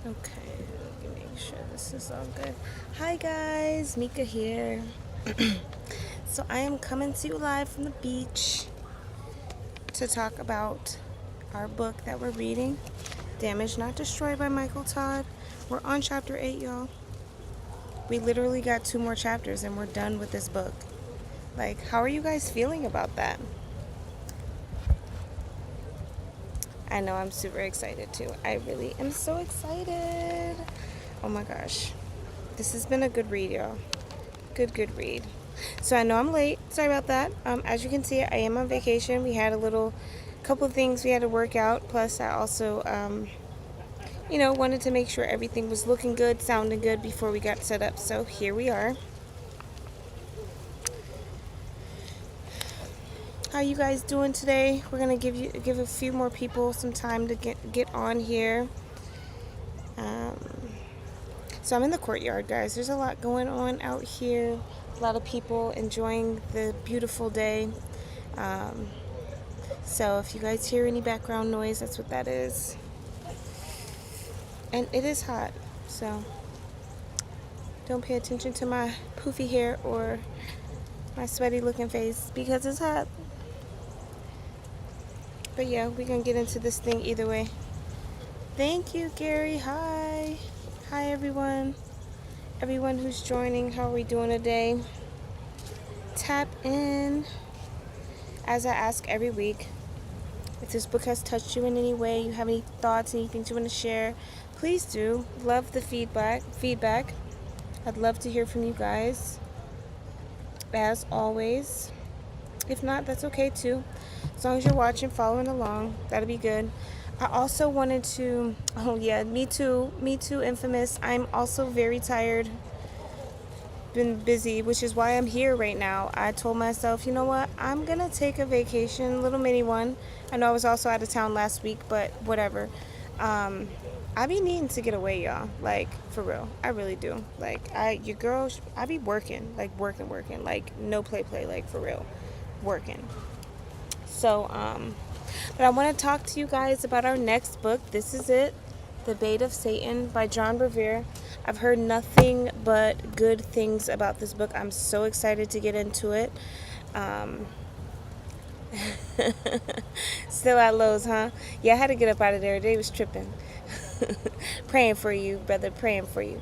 Okay, let me make sure this is all good. Hi guys, Mika here. So I am coming to you live from the beach to talk about our book that we're reading, Damaged Not Destroyed by Michael Todd. We're on chapter 8, y'all. We literally got 2 more chapters and we're done with this book. Like, how are you guys feeling about that? I know I'm super excited too. I really am so excited. Oh my gosh. This has been a good read, y'all. Good read. So I know I'm late. Sorry about that. As you can see, I am on vacation. We had a couple of things we had to work out. Plus, I also, wanted to make sure everything was looking good, sounding good before we got set up. So here we are. How you guys doing today? We're gonna give a few more people some time to get on here. Um, so I'm in the courtyard, guys. There's a lot going on out here. A lot of people enjoying the beautiful day. So if you guys hear any background noise, that's what that is. And it is hot, so don't pay attention to my poofy hair or my sweaty looking face because it's hot. But yeah, we're gonna get into this thing either way. Thank you, Gary. Hi. Hi, everyone. Everyone who's joining, how are we doing today? Tap in. As I ask every week, if this book has touched you in any way, you have any thoughts, anything you want to share, please do. Love the feedback. I'd love to hear from you guys, as always. If not, that's okay too. As long as you're watching, following along, that'll be good. I also wanted to, oh yeah, me too, infamous. I'm also very tired, been busy, which is why I'm here right now. I told myself, you know what, I'm gonna take a vacation, little mini one. I know I was also out of town last week, but whatever. I be needing to get away, y'all. Like, for real. I really do. Like, your girl, I be working. Like, working. Like, no play, like, for real. Working. So, but I want to talk to you guys about our next book. This is it. The Bait of Satan by John Bevere. I've heard nothing but good things about this book. I'm so excited to get into it. Still at Lowe's, huh? Yeah, I had to get up out of there. They was tripping. Praying for you, brother. Praying for you.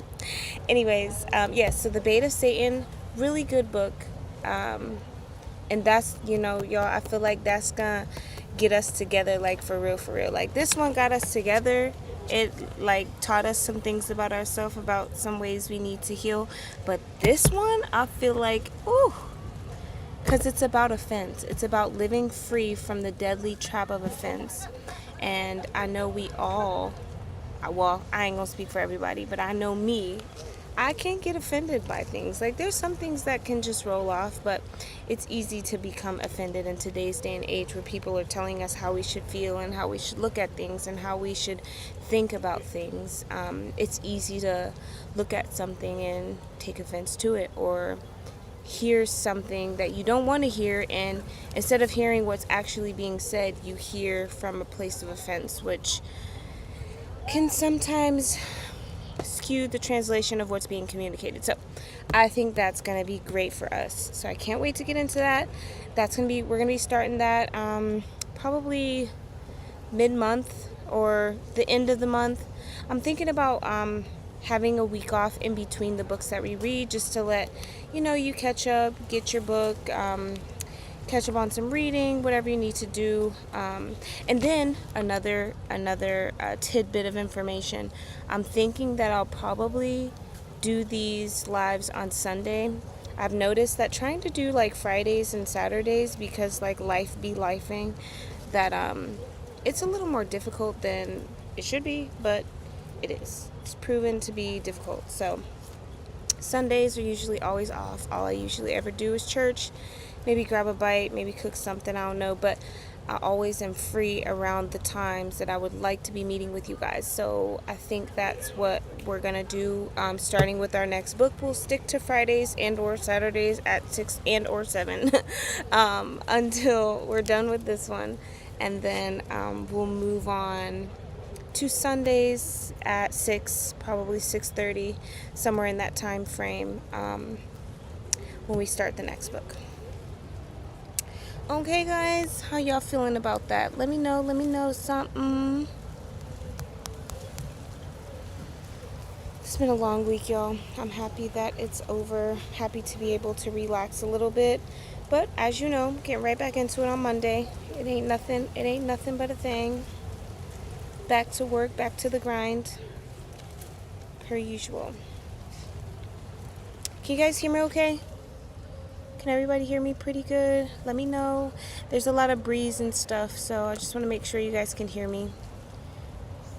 Anyways, yes, so The Bait of Satan, really good book. And that's, y'all, I feel like that's gonna get us together, like, for real. Like, this one got us together. It, like, taught us some things about ourselves, about some ways we need to heal. But this one, I feel like, ooh, because it's about offense. It's about living free from the deadly trap of offense. And I know we all, well, I ain't gonna speak for everybody, but I know me, I can't get offended by things. Like, there's some things that can just roll off, but it's easy to become offended in today's day and age where people are telling us how we should feel and how we should look at things and how we should think about things. It's easy to look at something and take offense to it, or hear something that you don't want to hear, and instead of hearing what's actually being said, you hear from a place of offense, which can sometimes skew the translation of what's being communicated. So I think that's going to be great for us. So I can't wait to get into that. We're going to be starting that probably mid-month or the end of the month. I'm thinking about having a week off in between the books that we read, just to let you catch up, get your book, catch up on some reading, whatever you need to do. And then another tidbit of information. I'm thinking that I'll probably do these lives on Sunday. I've noticed that trying to do like Fridays and Saturdays, because like life be lifing, that it's a little more difficult than it should be, but it is. It's proven to be difficult. So Sundays are usually always off. All I usually ever do is church, maybe grab a bite, maybe cook something, I don't know, but I always am free around the times that I would like to be meeting with you guys. So I think that's what we're gonna do. Starting with our next book, we'll stick to Fridays and or Saturdays at 6 and or 7 until we're done with this one, and then we'll move on 2 Sundays at 6, probably 6:30, somewhere in that time frame, when we start the next book. Okay, guys, how y'all feeling about that? Let me know something. It's been a long week, y'all. I'm happy that it's over. Happy to be able to relax a little bit. But as you know, getting right back into it on Monday. It ain't nothing but a thing. Back to work, back to the grind, per usual. Can you guys hear me okay? Can everybody hear me pretty good? Let me know. There's a lot of breeze and stuff, so I just want to make sure you guys can hear me.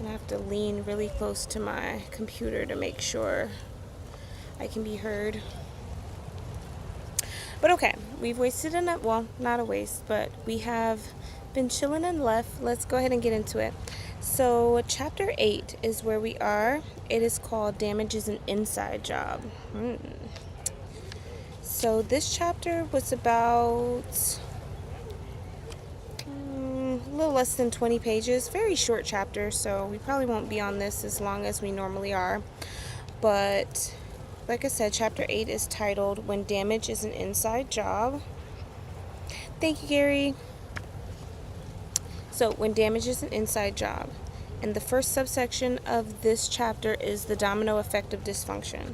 I have to lean really close to my computer to make sure I can be heard. But okay, we've wasted enough. Well, not a waste, but we have been chilling and left. Let's go ahead and get into it. So, chapter 8 is where we are. It is called Damage is an Inside Job. So, this chapter was about a little less than 20 pages. Very short chapter, so we probably won't be on this as long as we normally are. But like I said, chapter 8 is titled When Damage is an Inside Job. Thank you, Gary. So, when damage is an inside job. And the first subsection of this chapter is the domino effect of dysfunction.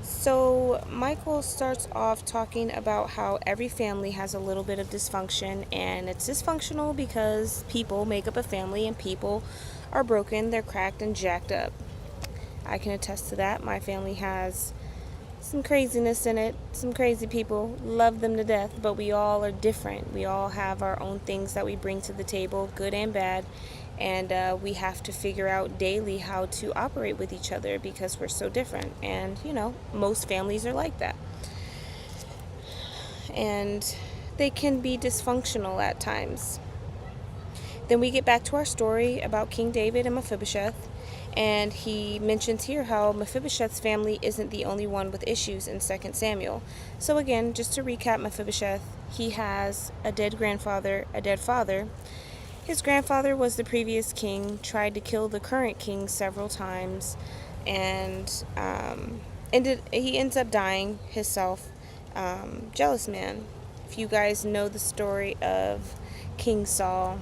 So, Michael starts off talking about how every family has a little bit of dysfunction, and it's dysfunctional because people make up a family and people are broken, they're cracked and jacked up. I can attest to that. My family has some craziness in it, some crazy people, love them to death, but we all are different. We all have our own things that we bring to the table, good and bad, and we have to figure out daily how to operate with each other because we're so different. And most families are like that, and they can be dysfunctional at times. Then we get back to our story about King David and Mephibosheth. And he mentions here how Mephibosheth's family isn't the only one with issues in 2 Samuel. So again, just to recap Mephibosheth, he has a dead grandfather, a dead father. His grandfather was the previous king, tried to kill the current king several times, and he ends up dying himself. Jealous man. If you guys know the story of King Saul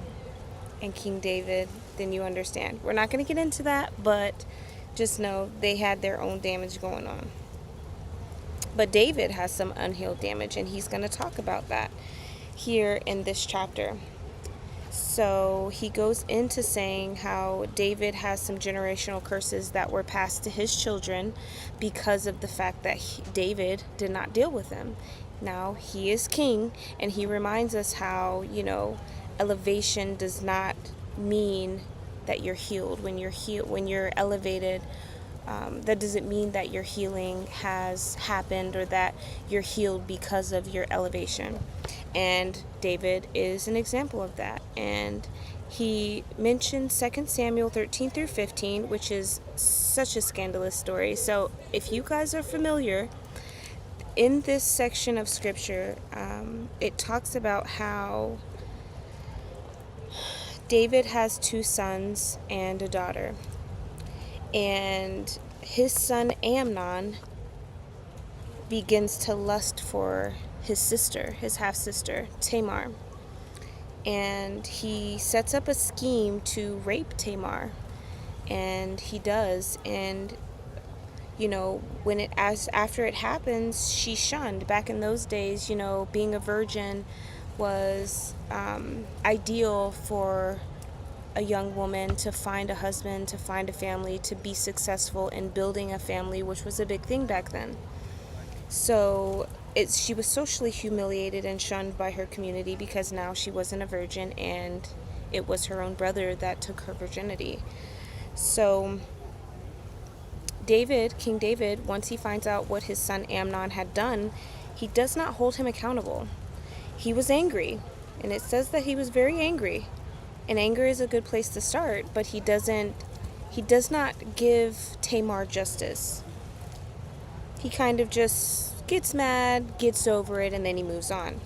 and King David, then you understand. We're not going to get into that, but just know they had their own damage going on. But David has some unhealed damage, and he's going to talk about that here in this chapter. So he goes into saying how David has some generational curses that were passed to his children because of the fact that David did not deal with them. Now, he is king, and he reminds us how, elevation does not mean that you're healed. When you're elevated, that doesn't mean that your healing has happened or that you're healed because of your elevation. And David is an example of that. And he mentioned 2 Samuel 13 through 15, which is such a scandalous story. So if you guys are familiar, in this section of scripture, it talks about how David has 2 sons and a daughter. And his son Amnon begins to lust for his sister, his half-sister, Tamar. And he sets up a scheme to rape Tamar. And he does. And, after it happens, she's shunned. Back in those days, being a virgin was ideal for a young woman to find a husband, to find a family, to be successful in building a family, which was a big thing back then. So she was socially humiliated and shunned by her community because now she wasn't a virgin and it was her own brother that took her virginity. So King David, once he finds out what his son Amnon had done, he does not hold him accountable. He was angry, and it says that he was very angry. And anger is a good place to start, but he does not give Tamar justice. He kind of just gets mad, gets over it, and then he moves on.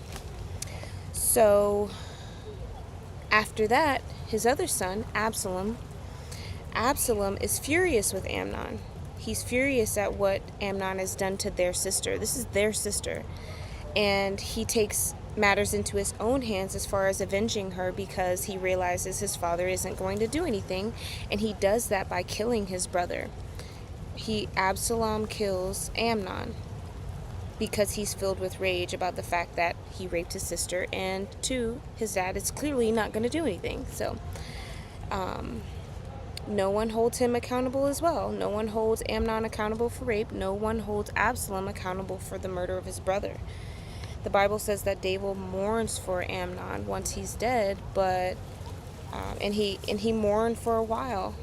So after that, his other son, Absalom, Absalom is furious with Amnon. He's furious at what Amnon has done to their sister. This is their sister. And he takes matters into his own hands as far as avenging her because he realizes his father isn't going to do anything. And he does that by killing his brother. Absalom kills Amnon because he's filled with rage about the fact that he raped his sister, and two, his dad is clearly not going to do anything. So no one holds him accountable as well. No one holds Amnon accountable for rape. No one holds Absalom accountable for the murder of his brother. The Bible says that David mourns for Amnon once he's dead, but and he mourned for a while.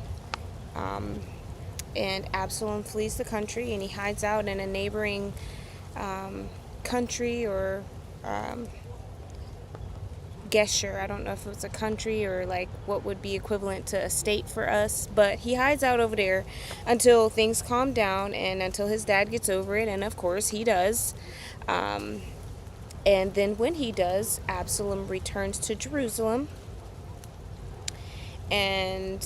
And Absalom flees the country, and he hides out in a neighboring country, or Gesher. I don't know if it was a country or like what would be equivalent to a state for us, but he hides out over there until things calm down and until his dad gets over it, and of course he does. And then when he does, Absalom returns to Jerusalem, and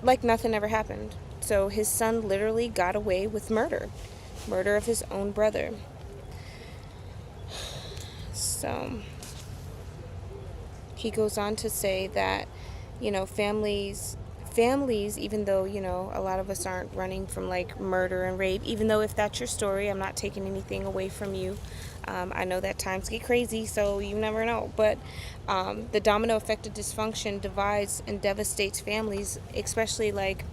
like nothing ever happened. So his son literally got away with murder of his own brother. So he goes on to say that, families, even though, a lot of us aren't running from like murder and rape, even though if that's your story, I'm not taking anything away from you. I know that times get crazy, so you never know. But the domino effect of dysfunction divides and devastates families, especially like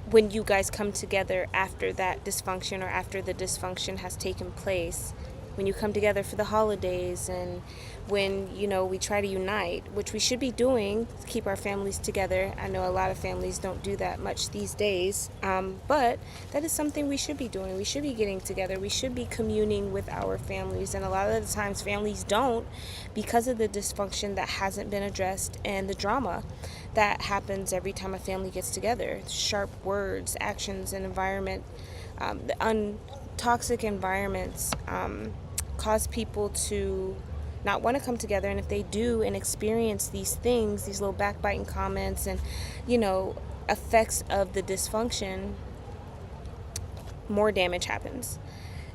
when you guys come together after that dysfunction or after the dysfunction has taken place. When you come together for the holidays, and when, we try to unite, which we should be doing to keep our families together. I know a lot of families don't do that much these days, but that is something we should be doing. We should be getting together. We should be communing with our families, and a lot of the times families don't because of the dysfunction that hasn't been addressed and the drama that happens every time a family gets together. Sharp words, actions, and environment, toxic environments cause people to not want to come together, and if they do and experience these things, these little backbiting comments and effects of the dysfunction, more damage happens.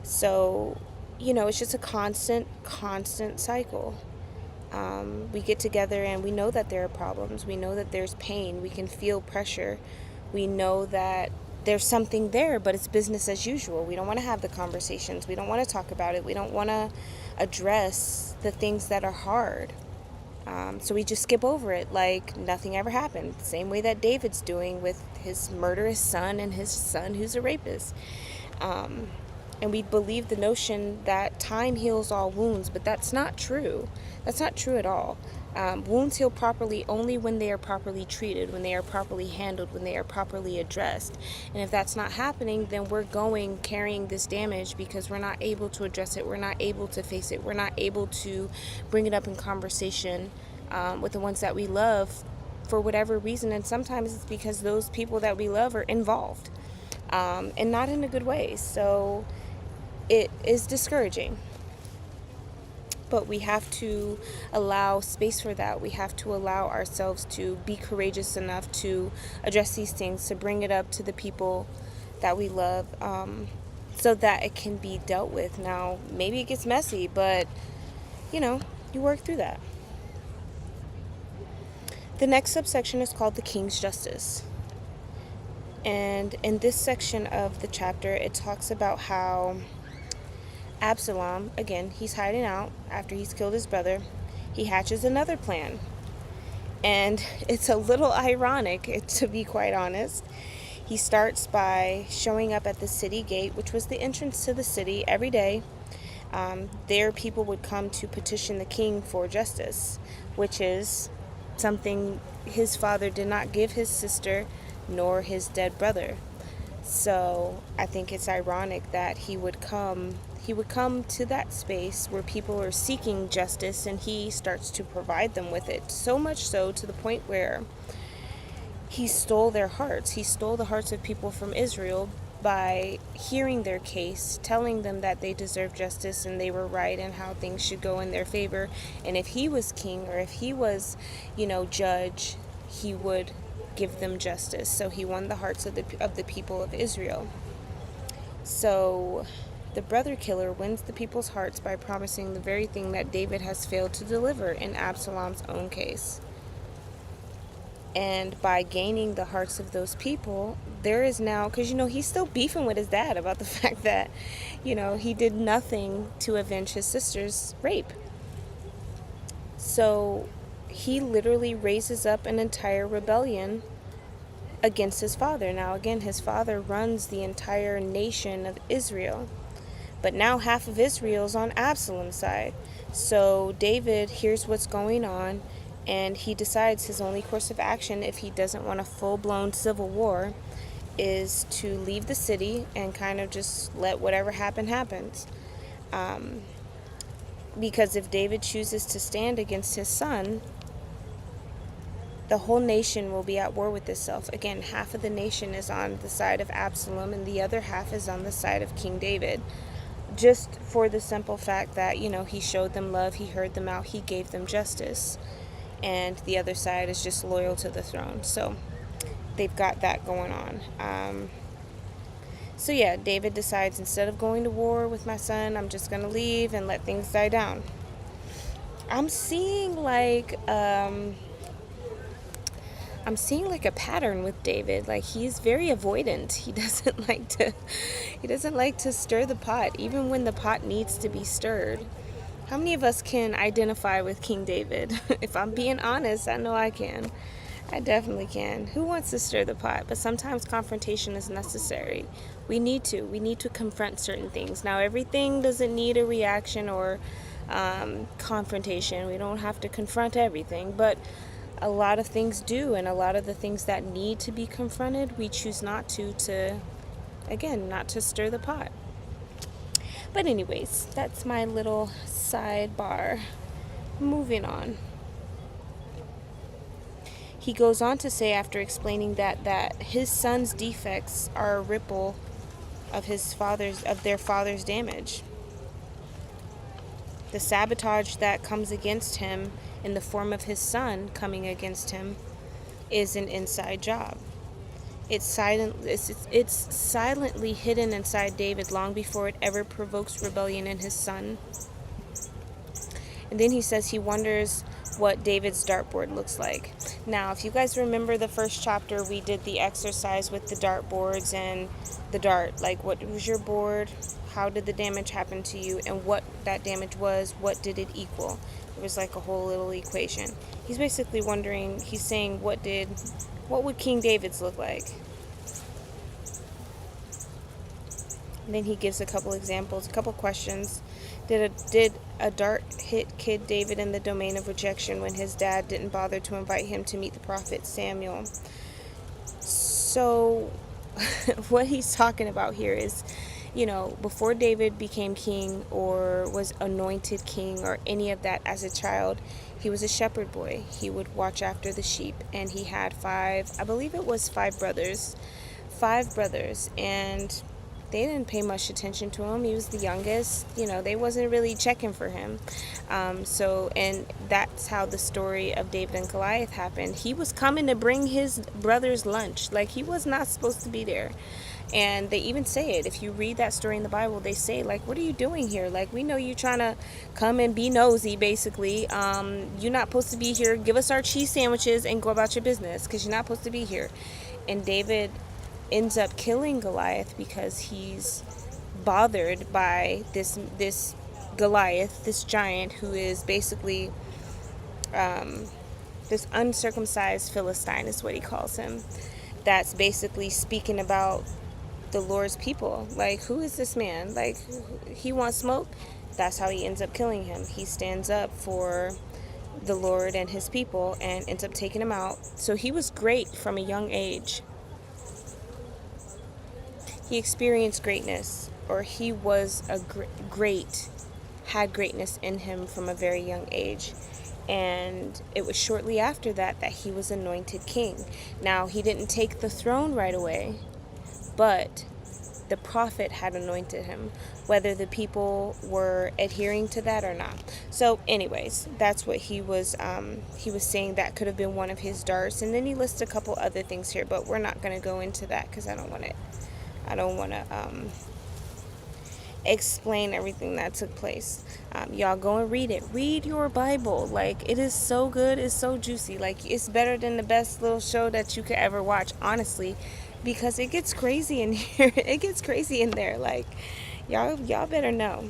So it's just a constant cycle. We get together and we know that there are problems, we know that there's pain, we can feel pressure, we know that there's something there, but it's business as usual. We don't want to have the conversations. We don't want to talk about it. We don't want to address the things that are hard. So we just skip over it like nothing ever happened. Same way that David's doing with his murderous son and his son who's a rapist. And we believe the notion that time heals all wounds, but that's not true. That's not true at all. Wounds heal properly only when they are properly treated, when they are properly handled, when they are properly addressed. And if that's not happening, then we're carrying this damage because we're not able to address it. We're not able to face it. We're not able to bring it up in conversation with the ones that we love for whatever reason. And sometimes it's because those people that we love are involved, and not in a good way. So it is discouraging. But we have to allow space for that. We have to allow ourselves to be courageous enough to address these things, to bring it up to the people that we love, so that it can be dealt with. Now, maybe it gets messy, but, you work through that. The next subsection is called the King's Justice. And in this section of the chapter, it talks about how Absalom, again, he's hiding out after he's killed his brother. He hatches another plan. And it's a little ironic, to be quite honest. He starts by showing up at the city gate, which was the entrance to the city, every day. There people would come to petition the king for justice, which is something his father did not give his sister nor his dead brother. So I think it's ironic that he would come to that space where people are seeking justice, and he starts to provide them with it. So much so to the point where he stole their hearts. He stole the hearts of people from Israel by hearing their case, telling them that they deserve justice and they were right and how things should go in their favor. And if he was king, or if he was, judge, he would give them justice. So he won the hearts of the people of Israel. So the brother killer wins the people's hearts by promising the very thing that David has failed to deliver in Absalom's own case. And by gaining the hearts of those people, there is now, because he's still beefing with his dad about the fact that he did nothing to avenge his sister's rape. So he literally raises up an entire rebellion against his father. Now again, his father runs the entire nation of Israel, but now half of Israel's on Absalom's side. So David hears what's going on, and he decides his only course of action, if he doesn't want a full-blown civil war, is to leave the city and kind of just let whatever happens. Because if David chooses to stand against his son, the whole nation will be at war with itself. Again, half of the nation is on the side of Absalom, and the other half is on the side of King David. Just for the simple fact that, he showed them love, he heard them out, he gave them justice. And the other side is just loyal to the throne. So they've got that going on. So yeah, David decides, instead of going to war with my son, I'm just going to leave and let things die down. I'm seeing like a pattern with David. Like, he's very avoidant. He doesn't like to stir the pot, even when the pot needs to be stirred. How many of us can identify with King David? If I'm being honest, I know I can. I definitely can. Who wants to stir the pot? But sometimes confrontation is necessary. We need to confront certain things. Now, everything doesn't need a reaction or confrontation. We don't have to confront everything, but a lot of things do, and a lot of the things that need to be confronted, we choose not to stir the pot. But anyways, that's my little sidebar. Moving on. He goes on to say, after explaining that his son's defects are a ripple of their father's damage. The sabotage that comes against him in the form of his son coming against him is an inside job. It's silently hidden inside David long before it ever provokes rebellion in his son. And then he says he wonders what David's dartboard looks like. Now, if you guys remember the first chapter, we did the exercise with the dartboards and the dart. Like, what was your board? How did the damage happen to you? And what that damage was, what did it equal? It was like a whole little equation. He's basically wondering, he's saying, what would King David's look like? And then he gives a couple examples, a couple questions. Did a dart hit Kid David in the domain of rejection when his dad didn't bother to invite him to meet the prophet Samuel? So what he's talking about here is, before David became king or was anointed king or any of that as a child, he was a shepherd boy. He would watch after the sheep, and he had five brothers, and they didn't pay much attention to him. He was the youngest. They wasn't really checking for him. And that's how the story of David and Goliath happened. He was coming to bring his brother's lunch. Like, he was not supposed to be there. And they even say it. If you read that story in the Bible, they say, like, what are you doing here? Like, we know you trying to come and be nosy, basically. You're not supposed to be here. Give us our cheese sandwiches and go about your business, because you're not supposed to be here. And David ends up killing Goliath because he's bothered by this Goliath, this giant, who is basically this uncircumcised Philistine is what he calls him. That's basically speaking about the Lord's people. Like, who is this man? Like, he wants smoke? That's how he ends up killing him. He stands up for the Lord and his people and ends up taking him out. So he was great from a young age. He experienced greatness, or he was had greatness in him from a very young age. And it was shortly after that he was anointed king. Now, he didn't take the throne right away, but the prophet had anointed him. whether the people were adhering to that or not. So anyways, that's what he was saying that could have been one of his darts. And then he lists a couple other things here, but we're not going to go into that because I don't want to explain everything that took place. Y'all go and read it. Read your Bible. Like, it is so good. It's so juicy. Like, it's better than the best little show that you could ever watch, honestly, because it gets crazy in here. It gets crazy in there. Like, y'all better know.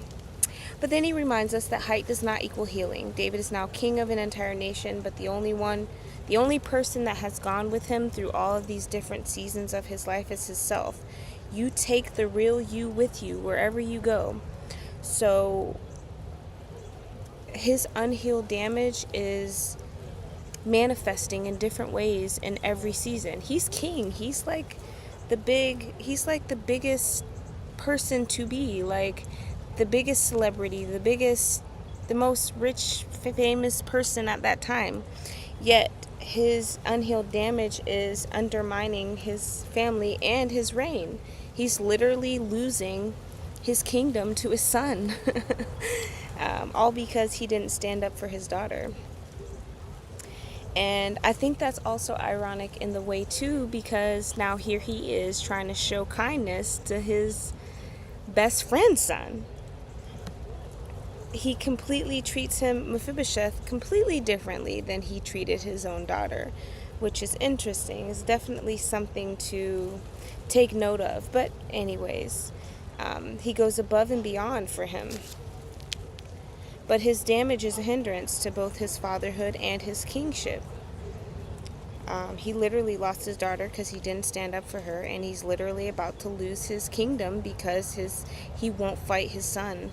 But then he reminds us that height does not equal healing. David is now king of an entire nation, but the only person that has gone with him through all of these different seasons of his life is himself. You take the real you with you wherever you go. So his unhealed damage is manifesting in different ways in every season. He's king. He's like the biggest person to be, like the biggest celebrity, the most rich, famous person at that time. Yet his unhealed damage is undermining his family and his reign. He's literally losing his kingdom to his son. All because he didn't stand up for his daughter. And I think that's also ironic in the way too, because now here he is trying to show kindness to his best friend's son. He completely treats him, Mephibosheth, completely differently than he treated his own daughter, which is interesting. It's definitely something to take note of. But anyways, he goes above and beyond for him. But his damage is a hindrance to both his fatherhood and his kingship. He literally lost his daughter because he didn't stand up for her, and he's literally about to lose his kingdom because he won't fight his son.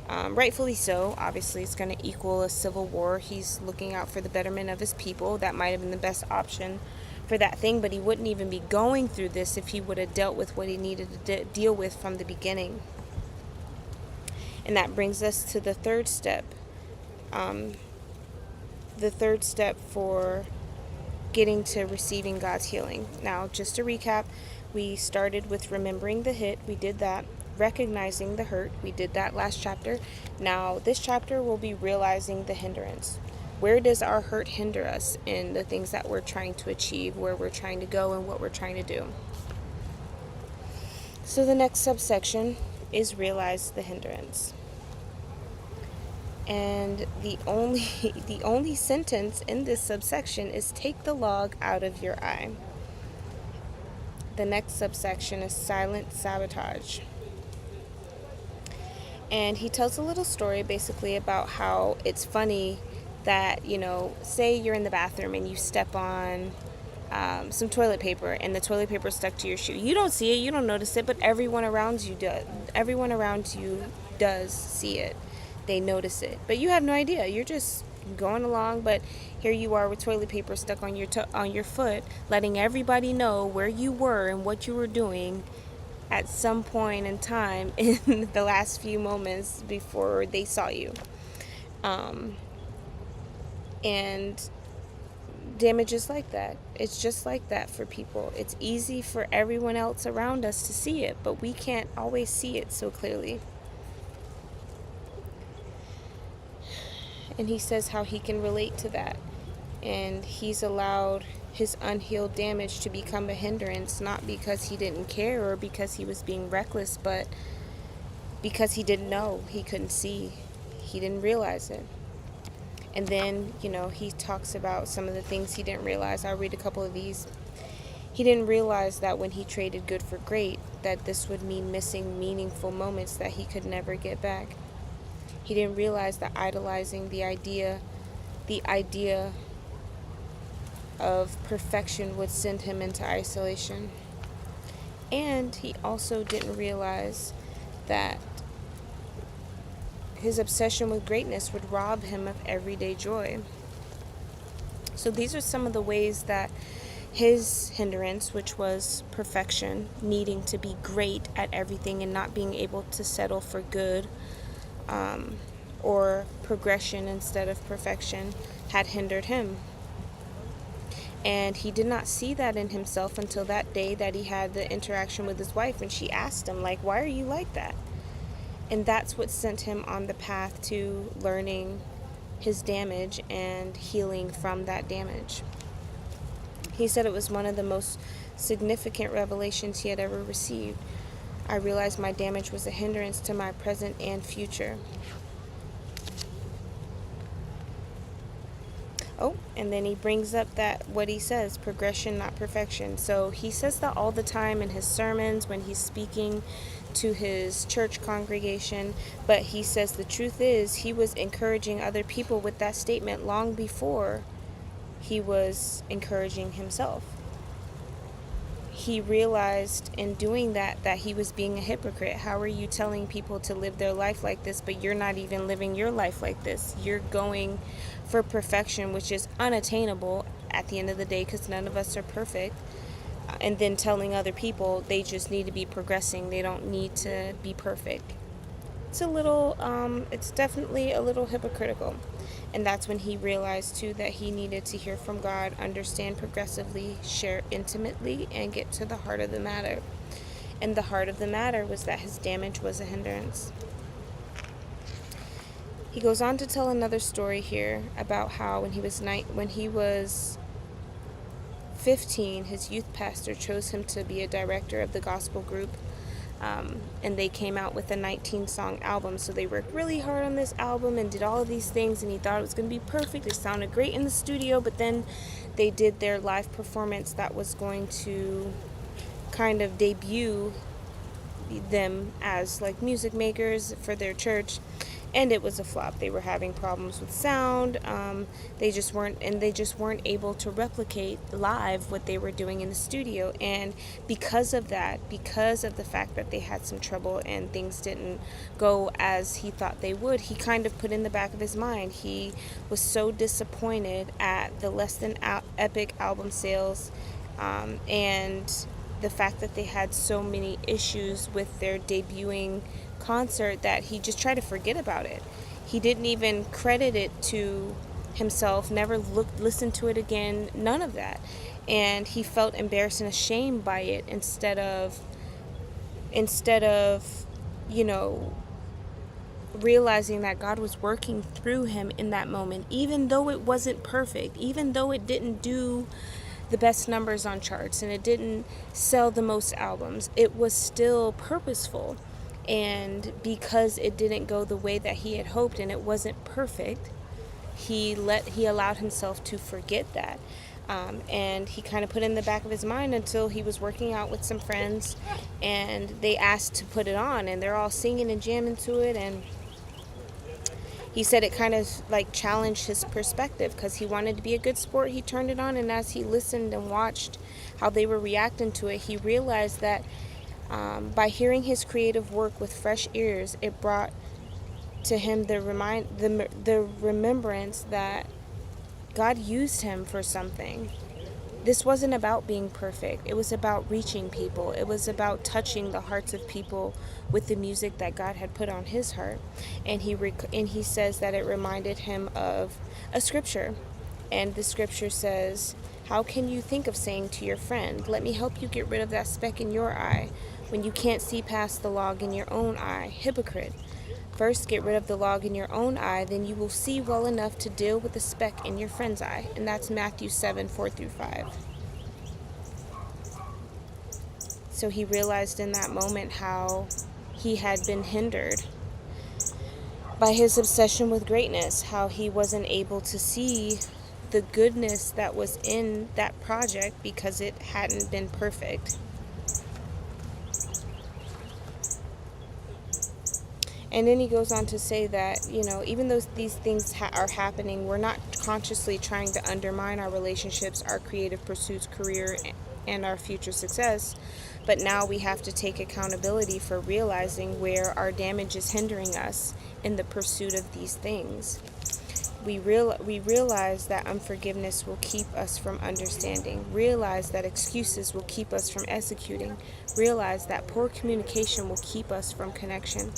Rightfully so. Obviously, it's going to equal a civil war. He's looking out for the betterment of his people. That might have been the best option for that thing, but he wouldn't even be going through this if he would have dealt with what he needed to deal with from the beginning. And that brings us to the third step. The third step for getting to receiving God's healing. Now, just to recap, we started with remembering the hit. We did that. Recognizing the hurt. We did that last chapter. Now, this chapter will be realizing the hindrance. Where does our hurt hinder us in the things that we're trying to achieve, where we're trying to go, and what we're trying to do? So the next subsection is realize the hindrance. And the only sentence in this subsection is take the log out of your eye. The next subsection is silent sabotage. And he tells a little story basically about how it's funny that, say you're in the bathroom and you step on some toilet paper and the toilet paper is stuck to your shoe. You don't see it, you don't notice it, but everyone around you does. Everyone around you does see it. They notice it, but you have no idea. You're just going along, but here you are with toilet paper stuck on your foot, letting everybody know where you were and what you were doing at some point in time in the last few moments before they saw you. And damage is like that. It's just like that for people. It's easy for everyone else around us to see it, but we can't always see it so clearly. And he says how he can relate to that. And he's allowed his unhealed damage to become a hindrance, not because he didn't care or because he was being reckless, but because he didn't know, he couldn't see, he didn't realize it. And then, he talks about some of the things he didn't realize. I'll read a couple of these. He didn't realize that when he traded good for great, that this would mean missing meaningful moments that he could never get back. He didn't realize that idolizing the idea of perfection would send him into isolation. And he also didn't realize that his obsession with greatness would rob him of everyday joy. So these are some of the ways that his hindrance, which was perfection, needing to be great at everything and not being able to settle for good, or progression instead of perfection, had hindered him. And he did not see that in himself until that day that he had the interaction with his wife, and she asked him, why are you like that? And that's what sent him on the path to learning his damage and healing from that damage. He said it was one of the most significant revelations he had ever received. I realized my damage was a hindrance to my present and future. Oh, and then he brings up that what he says, progression, not perfection. So he says that all the time in his sermons when he's speaking to his church congregation. But he says the truth is he was encouraging other people with that statement long before he was encouraging himself. He realized in doing that he was being a hypocrite. How are you telling people to live their life like this, but you're not even living your life like this? You're going for perfection, which is unattainable at the end of the day, because none of us are perfect. And then telling other people they just need to be progressing. They don't need to be perfect. It's definitely a little hypocritical. And that's when he realized too that he needed to hear from God, understand progressively, share intimately, and get to the heart of the matter. And the heart of the matter was that his damage was a hindrance. He goes on to tell another story here about how when he was 15, his youth pastor chose him to be a director of the gospel group. And they came out with a 19-song album. So they worked really hard on this album and did all of these things, and he thought it was going to be perfect. It sounded great in the studio, but then they did their live performance that was going to kind of debut them as like music makers for their church, and it was a flop. They were having problems with sound. They just weren't able to replicate live what they were doing in the studio. And because of the fact that they had some trouble and things didn't go as he thought they would, he kind of put in the back of his mind, he was so disappointed at the less than epic album sales, and the fact that they had so many issues with their debuting concert that he just tried to forget about it. He didn't even credit it to himself, never listened to it again, none of that. And he felt embarrassed and ashamed by it instead of realizing that God was working through him in that moment, even though it wasn't perfect, even though it didn't do the best numbers on charts and it didn't sell the most albums. It was still purposeful. And because it didn't go the way that he had hoped and it wasn't perfect, he allowed himself to forget that. And he kind of put it in the back of his mind until he was working out with some friends and they asked to put it on, and they're all singing and jamming to it, and he said it kind of like challenged his perspective because he wanted to be a good sport. He turned it on, and as he listened and watched how they were reacting to it, he realized that by hearing his creative work with fresh ears, it brought to him the remembrance that God used him for something. This wasn't about being perfect. It was about reaching people. It was about touching the hearts of people with the music that God had put on his heart. And he says that it reminded him of a scripture. And the scripture says, "How can you think of saying to your friend, 'Let me help you get rid of that speck in your eye,' when you can't see past the log in your own eye? Hypocrite. First, get rid of the log in your own eye, then you will see well enough to deal with the speck in your friend's eye." And that's Matthew 7:4-5. So he realized in that moment how he had been hindered by his obsession with greatness, how he wasn't able to see the goodness that was in that project because it hadn't been perfect. And then he goes on to say that, even though these things are happening, we're not consciously trying to undermine our relationships, our creative pursuits, career, and our future success. But now we have to take accountability for realizing where our damage is hindering us in the pursuit of these things. We realize that unforgiveness will keep us from understanding. Realize that excuses will keep us from executing. Realize that poor communication will keep us from connection.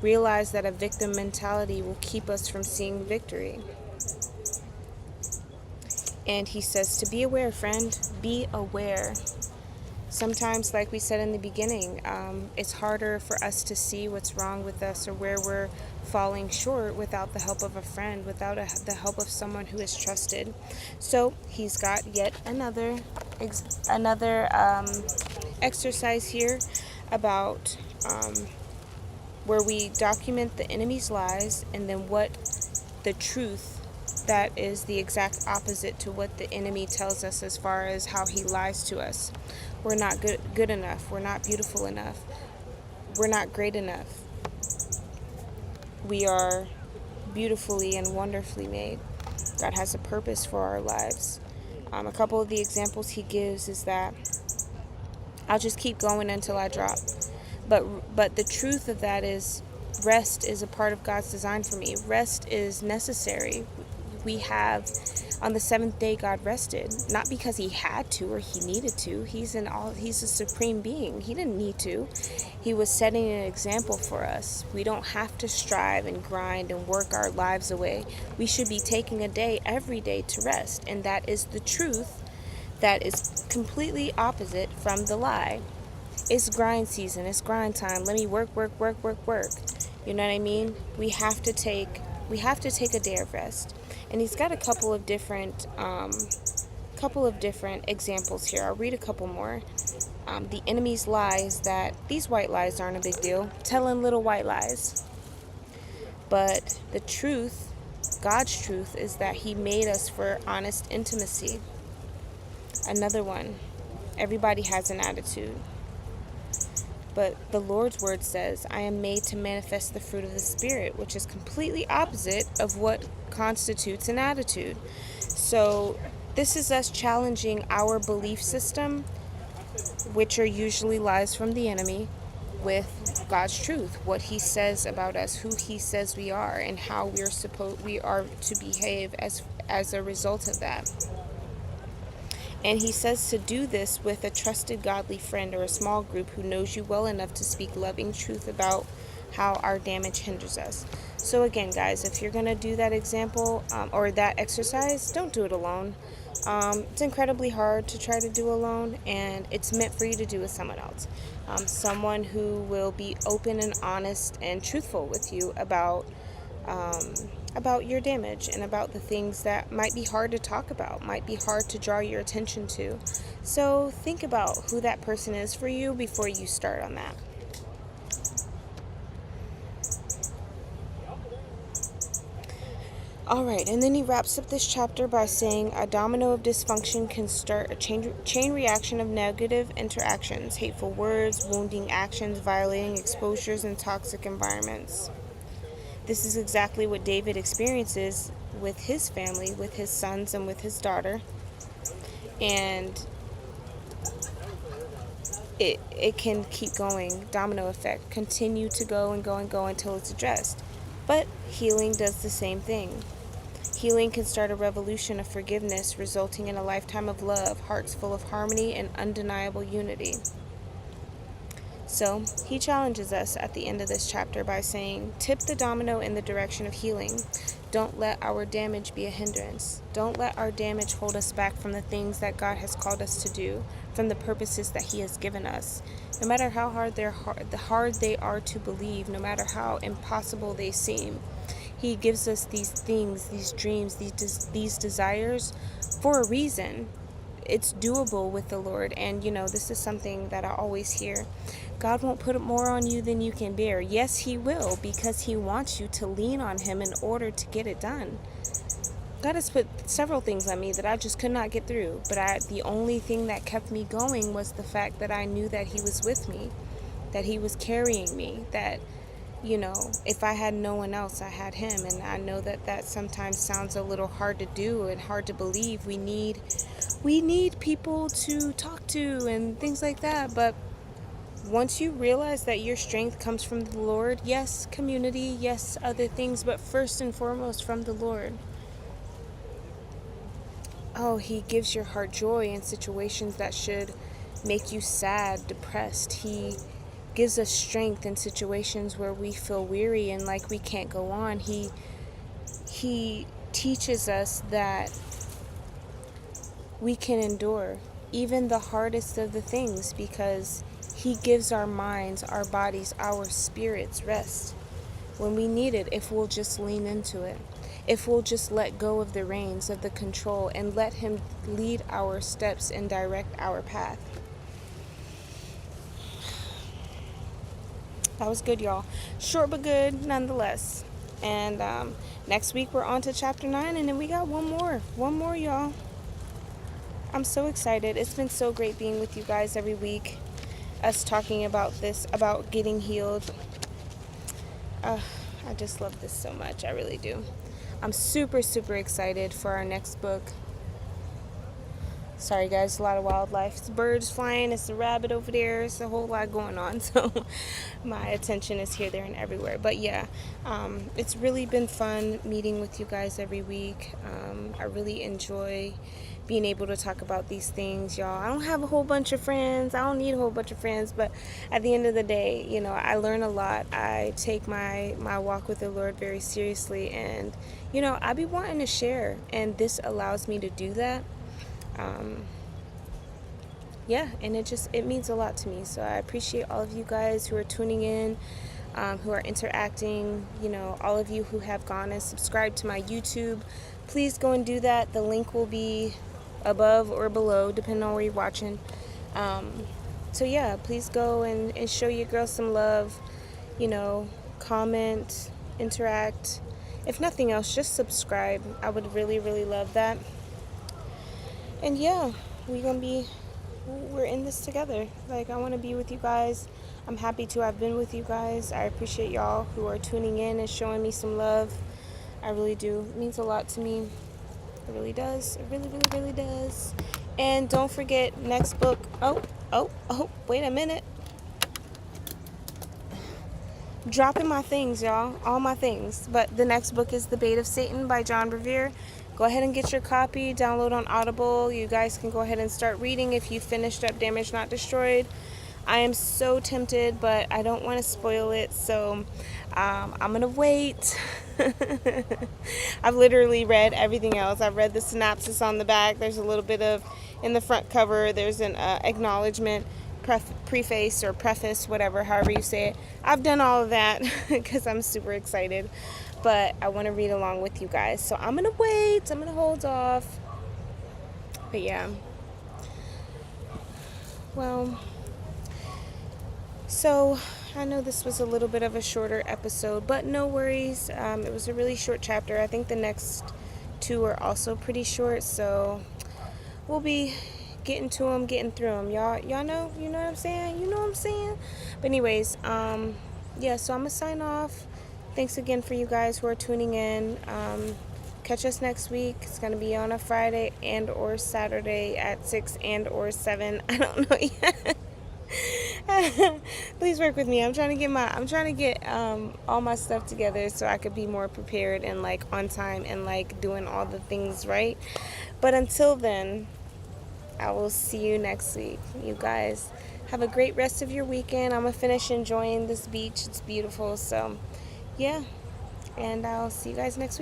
Realize that a victim mentality will keep us from seeing victory. And he says to be aware, friend, be aware. sometimes, like we said in the beginning, it's harder for us to see what's wrong with us or where we're falling short without the help of a friend, without the help of someone who is trusted. So he's got yet another exercise here about where we document the enemy's lies and then what the truth that is the exact opposite to what the enemy tells us as far as how he lies to us. We're not good enough. We're not beautiful enough. We're not great enough. We are beautifully and wonderfully made. God has a purpose for our lives. A couple of the examples he gives is that I'll just keep going until I drop. But the truth of that is rest is a part of God's design for me. Rest is necessary. We have on the seventh day God rested, not because he had to or he needed to. He's a supreme being. He didn't need to. He was setting an example for us. We don't have to strive and grind and work our lives away. We should be taking a day every day to rest, and that is the truth that is completely opposite from the lie. It's grind season. It's grind time. Let me work. You know what I mean? We have to take a day of rest. And he's got a couple of different examples here. I'll read a couple more. The enemy's lies that these white lies aren't a big deal. Telling little white lies. But the truth, God's truth, is that he made us for honest intimacy. Another one. Everybody has an attitude. But the Lord's word says, I am made to manifest the fruit of the Spirit, which is completely opposite of what constitutes an attitude. So this is us challenging our belief system, which are usually lies from the enemy, with God's truth, what he says about us, who he says we are, and how we are to behave as a result of that. And he says to do this with a trusted godly friend or a small group who knows you well enough to speak loving truth about how our damage hinders us. So again, guys, if you're going to do that example or that exercise, don't do it alone. It's incredibly hard to try to do alone, and it's meant for you to do with someone else. Someone who will be open and honest and truthful with you about your damage and about the things that might be hard to talk about, might be hard to draw your attention to. So think about who that person is for you before you start on that. Alright, and then he wraps up this chapter by saying a domino of dysfunction can start a chain reaction of negative interactions, hateful words, wounding actions, violating exposures, and toxic environments. This is exactly what David experiences with his family, with his sons, and with his daughter. And it can keep going, domino effect, continue to go and go and go until it's addressed. But healing does the same thing. Healing can start a revolution of forgiveness, resulting in a lifetime of love, hearts full of harmony and undeniable unity. So he challenges us at the end of this chapter by saying, tip the domino in the direction of healing. Don't let our damage be a hindrance. Don't let our damage hold us back from the things that God has called us to do, from the purposes that he has given us. No matter how hard they are to believe, no matter how impossible they seem, he gives us these things, these dreams, these desires for a reason. It's doable with the Lord. And this is something that I always hear. God won't put more on you than you can bear. Yes, he will, because he wants you to lean on him in order to get it done. God has put several things on me that I just could not get through, but the only thing that kept me going was the fact that I knew that he was with me, that he was carrying me, that if I had no one else, I had him. And I know that sometimes sounds a little hard to do and hard to believe. We need people to talk to and things like that. But once you realize that your strength comes from the Lord, yes, community, yes, other things, but first and foremost from the Lord. Oh, he gives your heart joy in situations that should make you sad, depressed. He gives us strength in situations where we feel weary and like we can't go on. He teaches us that we can endure. even the hardest of the things, because He gives our minds, our bodies, our spirits rest when we need it, if we'll just lean into it. If we'll just let go of the reins, of the control, and let Him lead our steps and direct our path. That was good, y'all. Short but good nonetheless. And next week we're on to chapter 9, and then we got one more, y'all. I'm so excited. It's been so great being with you guys every week, us talking about this, about getting healed. I just love this so much. I really do. I'm super, super excited for our next book. Sorry guys, a lot of wildlife. It's birds flying, it's a rabbit over there, it's a whole lot going on, so my attention is here, there, and everywhere. But yeah, it's really been fun meeting with you guys every week. I really enjoy being able to talk about these things, y'all. I don't have a whole bunch of friends, I don't need a whole bunch of friends, but at the end of the day, you know, I learn a lot. I take my walk with the Lord very seriously, and you know, I be wanting to share, and this allows me to do that. Yeah, and it means a lot to me. So I appreciate all of you guys who are tuning in, who are interacting, you know, all of you who have gone and subscribed to my YouTube. Please go and do that. The link will be above or below, depending on where you're watching. So yeah, please go and show your girl some love, you know, comment, interact. If nothing else, just subscribe. I would really, really love that. And yeah, we're in this together. Like, I want to be with you guys. I'm happy to have been with you guys. I appreciate y'all who are tuning in and showing me some love. I really do. It means a lot to me. It really does. It really, really, really does. And don't forget, next book. Oh, wait a minute. Dropping my things, y'all. All my things. But the next book is The Bait of Satan by John Bevere. Go ahead and get your copy, download on Audible. You guys can go ahead and start reading if you finished up Damaged Not Destroyed. I am so tempted, but I don't want to spoil it, so I'm going to wait. I've literally read everything else. I've read the synopsis on the back. There's a little bit of, in the front cover, there's an acknowledgement, preface or preface, whatever, however you say it. I've done all of that because I'm super excited. But I want to read along with you guys. So I'm going to wait. I'm going to hold off. But yeah. Well, so I know this was a little bit of a shorter episode, but no worries. It was a really short chapter. I think the next two are also pretty short. So we'll be getting to them, getting through them. Y'all know? You know what I'm saying? You know what I'm saying? But anyways, yeah, so I'm going to sign off. Thanks again for you guys who are tuning in. Catch us next week. It's going to be on a Friday and or Saturday at 6 and or 7. I don't know yet. Please work with me. I'm trying to get all my stuff together so I could be more prepared and like on time and like doing all the things right. But until then, I will see you next week. You guys have a great rest of your weekend. I'm going to finish enjoying this beach. It's beautiful. So yeah, and I'll see you guys next week.